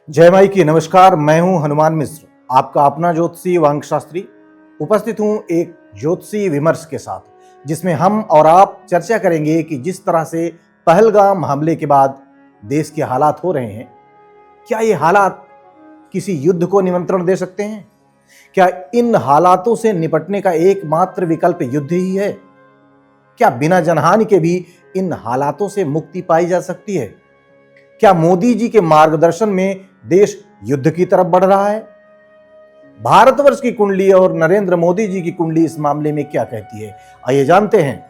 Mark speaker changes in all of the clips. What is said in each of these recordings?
Speaker 1: जय माई की नमस्कार। मैं हूं हनुमान मिश्र, आपका अपना ज्योतिषी वांग शास्त्री। उपस्थित हूं एक ज्योतिषी विमर्श के साथ, जिसमें हम और आप चर्चा करेंगे कि जिस तरह से पहलगाम हमले के बाद देश के हालात हो रहे हैं, क्या ये हालात किसी युद्ध को निमंत्रण दे सकते हैं? क्या इन हालातों से निपटने का एकमात्र विकल्प युद्ध ही है? क्या बिना जनहानि के भी इन हालातों से मुक्ति पाई जा सकती है? क्या मोदी जी के मार्गदर्शन में देश युद्ध की तरफ बढ़ रहा है? भारतवर्ष की कुंडली और नरेंद्र मोदी जी की कुंडली इस मामले में क्या कहती है, आइए जानते हैं।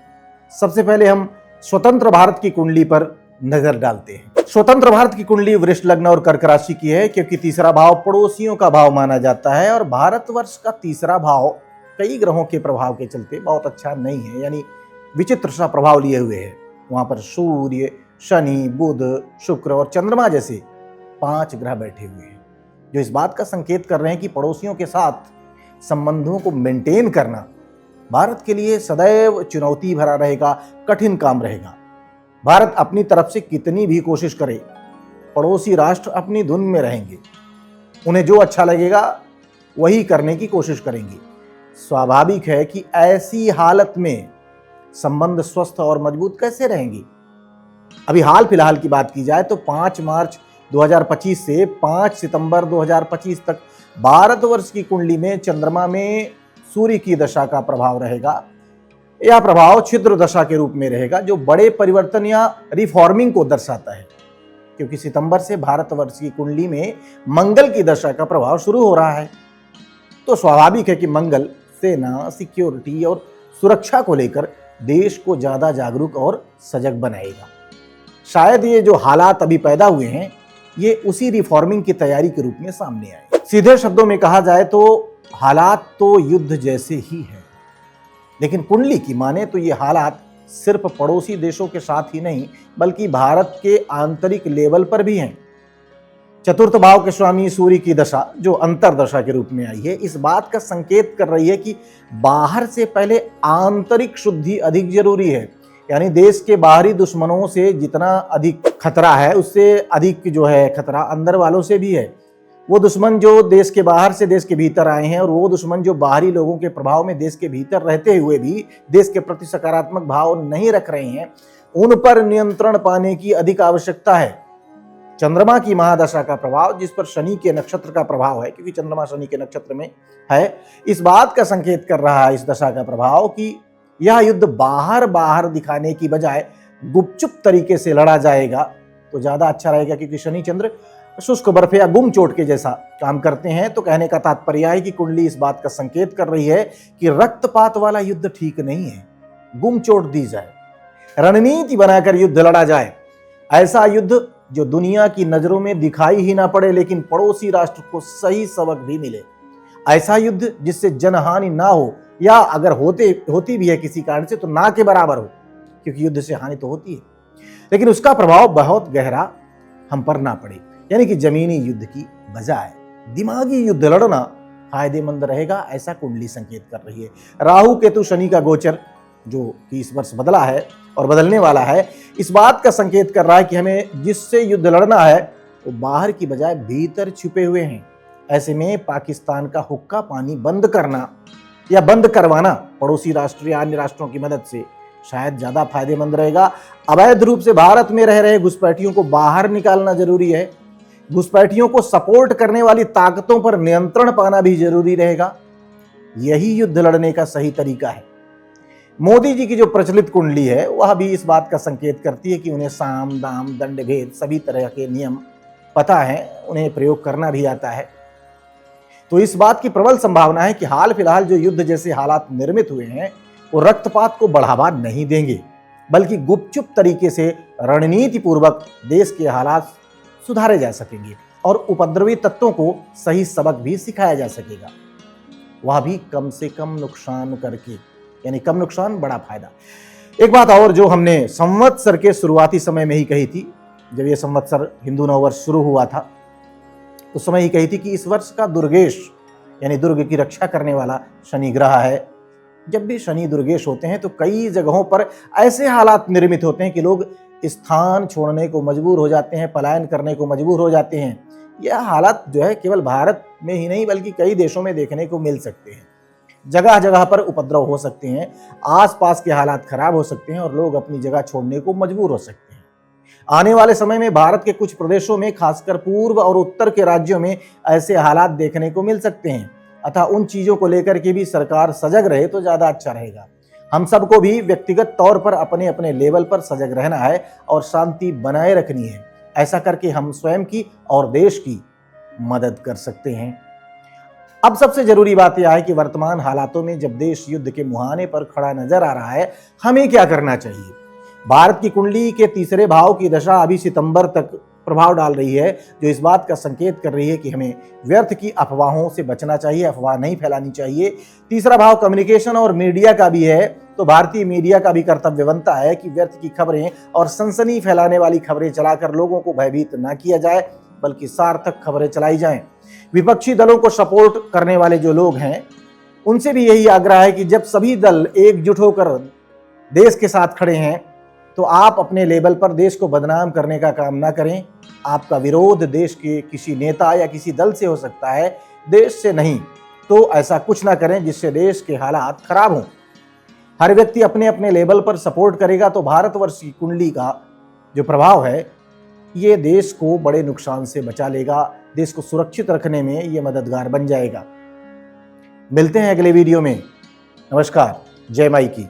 Speaker 1: सबसे पहले हम स्वतंत्र भारत की कुंडली पर नजर डालते हैं। स्वतंत्र भारत की कुंडली वृष लग्न और कर्क राशि की है, क्योंकि तीसरा भाव पड़ोसियों का भाव माना जाता है और भारतवर्ष का तीसरा भाव कई ग्रहों के प्रभाव के चलते बहुत अच्छा नहीं है, यानी विचित्र सा प्रभाव लिए हुए है। वहां पर सूर्य, शनि, बुध, शुक्र और चंद्रमा जैसे 5 ग्रह बैठे हुए हैं, जो इस बात का संकेत कर रहे हैं कि पड़ोसियों के साथ संबंधों को मेंटेन करना भारत के लिए सदैव चुनौती भरा रहेगा, कठिन काम रहेगा। भारत अपनी तरफ से कितनी भी कोशिश करे, पड़ोसी राष्ट्र अपनी धुन में रहेंगे। उन्हें जो अच्छा लगेगा वही करने की कोशिश करेंगे। स्वाभाविक है कि ऐसी हालत में संबंध स्वस्थ और मजबूत कैसे रहेंगे। अभी हाल फिलहाल की बात की जाए तो 5 मार्च 2025 से 5 सितंबर 2025 तक भारतवर्ष की कुंडली में चंद्रमा में सूर्य की दशा का प्रभाव रहेगा। यह प्रभाव छिद्र दशा के रूप में रहेगा, जो बड़े परिवर्तन या रिफॉर्मिंग को दर्शाता है, क्योंकि सितंबर से भारतवर्ष की कुंडली में मंगल की दशा का प्रभाव शुरू हो रहा है। तो स्वाभाविक है कि मंगल सेना, सिक्योरिटी और सुरक्षा को लेकर देश को ज्यादा जागरूक और सजग बनाएगा। शायद ये जो हालात अभी पैदा हुए हैं, ये उसी रिफॉर्मिंग की तैयारी के रूप में सामने आए। सीधे शब्दों में कहा जाए तो हालात तो युद्ध जैसे ही है, लेकिन कुंडली की माने तो ये हालात सिर्फ पड़ोसी देशों के साथ ही नहीं, बल्कि भारत के आंतरिक लेवल पर भी हैं। चतुर्थ भाव के स्वामी सूर्य की दशा, जो अंतर दशा के रूप में आई है, इस बात का संकेत कर रही है कि बाहर से पहले आंतरिक शुद्धि अधिक जरूरी है। यानी देश के बाहरी दुश्मनों से जितना अधिक खतरा है, उससे अधिक जो है खतरा अंदर वालों से भी है। वो दुश्मन जो देश के बाहर से देश के भीतर आए हैं, और वो दुश्मन जो बाहरी लोगों के प्रभाव में देश के भीतर रहते हुए भी देश के प्रति सकारात्मक भाव नहीं रख रहे हैं, उन पर नियंत्रण पाने की अधिक आवश्यकता है। चंद्रमा की महादशा का प्रभाव, जिस पर शनि के नक्षत्र का प्रभाव है, क्योंकि चंद्रमा शनि के नक्षत्र में है, इस बात का संकेत कर रहा है इस दशा का प्रभाव कि यह युद्ध बाहर बाहर दिखाने की बजाय गुपचुप तरीके से लड़ा जाएगा तो ज्यादा अच्छा रहेगा, क्योंकि शनि चंद्र शुष्क बर्फ या गुम चोट के जैसा काम करते हैं। तो कहने का तात्पर्य है कि कुंडली इस बात का संकेत कर रही है कि रक्तपात वाला युद्ध ठीक नहीं है। गुम चोट दी जाए, रणनीति बनाकर युद्ध लड़ा जाए, ऐसा युद्ध जो दुनिया की नजरों में दिखाई ही ना पड़े, लेकिन पड़ोसी राष्ट्र को सही सबक भी मिले। ऐसा युद्ध जिससे जनहानि ना हो, या अगर होती भी है किसी कारण से तो ना के बराबर हो, क्योंकि युद्ध से हानि तो होती है, लेकिन उसका प्रभाव बहुत गहरा हम पर ना पड़े। यानी कि जमीनी युद्ध की बजाय दिमागी युद्ध लड़ना फायदेमंद रहेगा, ऐसा कुंडली संकेत कर रही है। राहु केतु शनि का गोचर, जो कि इस वर्ष बदला है और बदलने वाला है, इस बात का संकेत कर रहा है कि हमें जिससे युद्ध लड़ना है वो बाहर की बजाय भीतर छुपे हुए हैं। ऐसे में पाकिस्तान का हुक्का पानी बंद करना या बंद करवाना पड़ोसी राष्ट्र या अन्य राष्ट्रों की मदद से शायद ज्यादा फायदेमंद रहेगा। अवैध रूप से भारत में रह रहे घुसपैठियों को बाहर निकालना जरूरी है। घुसपैठियों को सपोर्ट करने वाली ताकतों पर नियंत्रण पाना भी जरूरी रहेगा। यही युद्ध लड़ने का सही तरीका है। मोदी जी की जो प्रचलित कुंडली है, वह भी इस बात का संकेत करती है कि उन्हें साम दाम दंड भेद सभी तरह के नियम पता है, उन्हें प्रयोग करना भी आता है। तो इस बात की प्रबल संभावना है कि हाल फिलहाल जो युद्ध जैसे हालात निर्मित हुए हैं, वो रक्तपात को बढ़ावा नहीं देंगे, बल्कि गुपचुप तरीके से रणनीति पूर्वक देश के हालात सुधारे जा सकेंगे और उपद्रवी तत्वों को सही सबक भी सिखाया जा सकेगा, वह भी कम से कम नुकसान करके। यानी कम नुकसान बड़ा फायदा। एक बात और जो हमने संवत्सर के शुरुआती समय में ही कही थी, जब ये संवत्सर हिंदू नववर्ष शुरू हुआ था, उस समय ही कही थी कि इस वर्ष का दुर्गेश, यानी दुर्ग की रक्षा करने वाला शनि ग्रह है। जब भी शनि दुर्गेश होते हैं तो कई जगहों पर ऐसे हालात निर्मित होते हैं कि लोग स्थान छोड़ने को मजबूर हो जाते हैं, पलायन करने को मजबूर हो जाते हैं, यह हालात जो है केवल भारत में ही नहीं बल्कि कई देशों में देखने को मिल सकते हैं। जगह जगह पर उपद्रव हो सकते हैं, आसपास के हालात खराब हो सकते हैं और लोग अपनी जगह छोड़ने को मजबूर हो सकते हैं। आने वाले समय में भारत के कुछ प्रदेशों में, खासकर पूर्व और उत्तर के राज्यों में ऐसे हालात देखने को मिल सकते हैं। अतः उन चीजों को लेकर के भी सरकार सजग रहे तो ज्यादा अच्छा रहेगा। हम सबको भी व्यक्तिगत तौर पर अपने अपने लेवल पर सजग रहना है और शांति बनाए रखनी है। ऐसा करके हम स्वयं की और देश की मदद कर सकते हैं। अब सबसे जरूरी बात यह है कि वर्तमान हालातों में जब देश युद्ध के मुहाने पर खड़ा नजर आ रहा है, हमें क्या करना चाहिए। भारत की कुंडली के तीसरे भाव की दशा अभी सितंबर तक प्रभाव डाल रही है, जो इस बात का संकेत कर रही है कि हमें व्यर्थ की अफवाहों से बचना चाहिए, अफवाह नहीं फैलानी चाहिए। तीसरा भाव कम्युनिकेशन और मीडिया का भी है, तो भारतीय मीडिया का भी कर्तव्य बनता है कि व्यर्थ की खबरें और सनसनी फैलाने वाली खबरें चलाकर लोगों को भयभीत न किया जाए, बल्कि सार्थक खबरें चलाई जाएं। विपक्षी दलों को सपोर्ट करने वाले जो लोग हैं, उनसे भी यही आग्रह है कि जब सभी दल एकजुट होकर देश के साथ खड़े हैं, तो आप अपने लेवल पर देश को बदनाम करने का काम ना करें। आपका विरोध देश के किसी नेता या किसी दल से हो सकता है, देश से नहीं। तो ऐसा कुछ ना करें जिससे देश के हालात खराब हों। हर व्यक्ति अपने अपने लेवल पर सपोर्ट करेगा तो भारतवर्ष की कुंडली का जो प्रभाव है, ये देश को बड़े नुकसान से बचा लेगा। देश को सुरक्षित रखने में ये मददगार बन जाएगा। मिलते हैं अगले वीडियो में। नमस्कार। जय माई की।